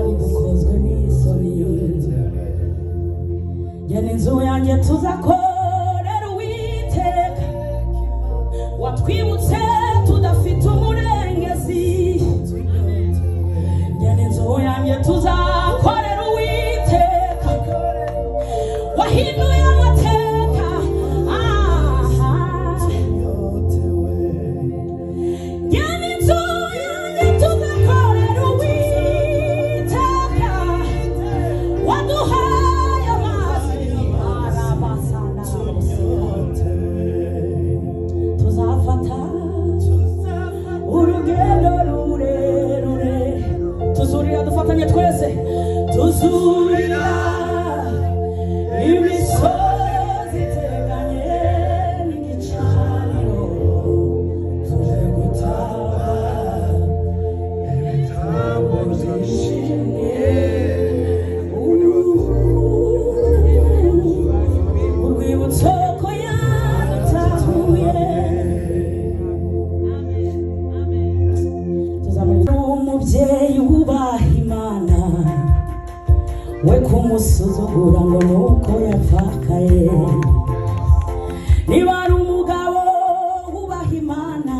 twari dukozwe n'isoni njye n'inzu yanjye tuzakorera Uwiteka watwibutse tudafite umurengezi njye n'inzu yanjye tuzakorera Uwiteka wahinduye amateka njye n'inzu yanjye tuzakorera Uwiteka waduhaye amazi arabasana tuzafata urugendo rurerure tuzurira dufatanye twese tuzurira imisozi iteganye n'igicaniro tuje gutaha ibitambo byishimye urwibutso ko yadutatuye tuzamurira umubyeyi wubaha Imana we kumusuzugura ngo nuko yapfakaye niba ari umugabo wubaha Imana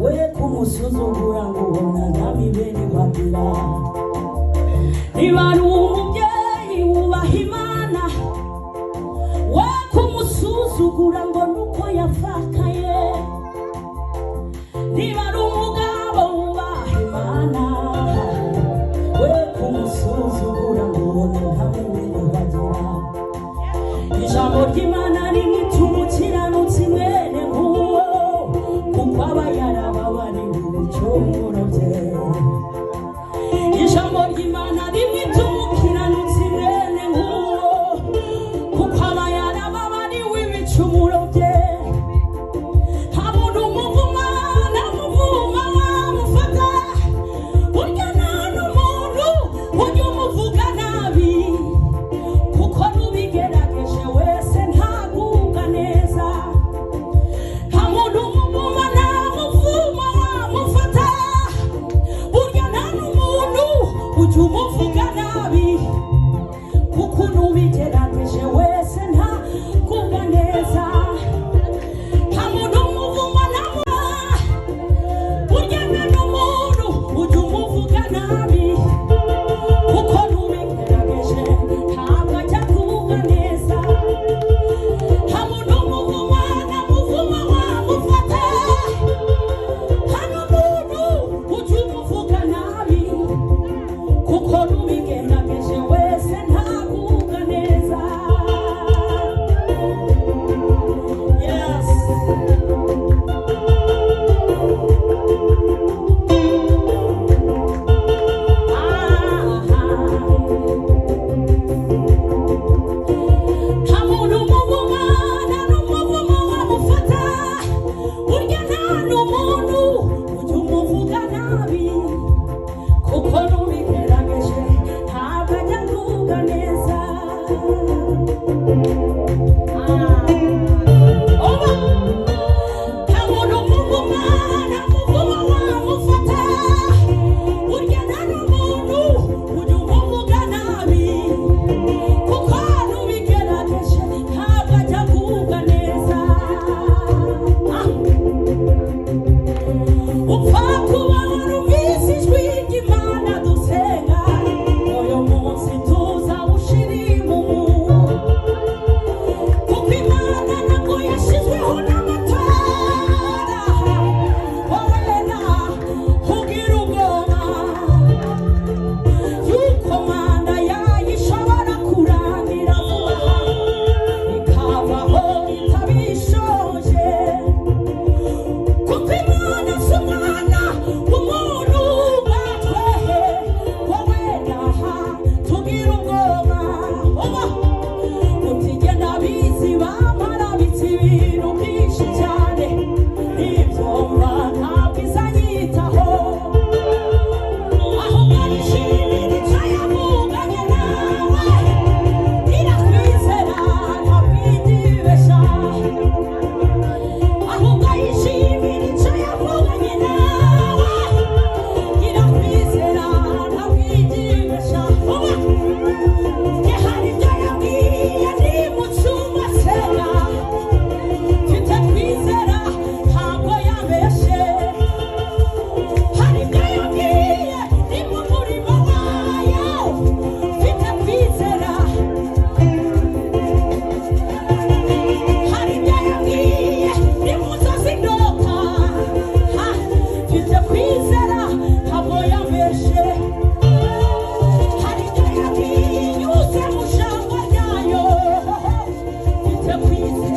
we kumusuzugura ngo ubona nta mibereho agira niba ari umubyeyi wubaha Imana we kumusuzugura ngo nuko yapfakaye niba ari umugabo wubaha Imana we kumusuzugura ngo ubona nta mibereho agira ijambo ry'Imana rimwituma umukiranutsi mwene nk'uwo kuko aba yarababariwe ibicumuro bye ijambo ry'Imana rimwituma umukiranutsi mwene nk'uwo kuko aba yarababariwe ibicumuro bye nta muntu umuvuma namuvuma wamufata burya nta n'umuntu ujya umuvuga nabi kuko n'ubigerageje wese ntagubwa neza nta muntu umuvuma namuvuma wamufata burya nta n'umuntu ujya umuvuga nabi kuko n'ubigerageje wese ntagubwa neza nta muntu umuvuma burya nta n'umuntu ujya umuvuga nabi kuko n'ubigerageje ntabwo ajya kuvuga neza nta muntu umuvuma namuvuma wamufata nta n'umuntu ujya umuvuga nabi kuko n'ubigerageje wese ntavuga neza yes nta muntu umuvuma nta n'umuvuma wamufata burya nta n'umuntu ujya umuvuga nabi kuko n'ubigerageje ntabwo ajya kuvuga neza nta muntu umuvuma namuvuma wamufata burya nta n'umuntu ujya umuvuga nabi kuko n'ubigerageje ntabwo ajya kuvuga neza upfa kuba warumvise ijwi ry'Imana duse ku isi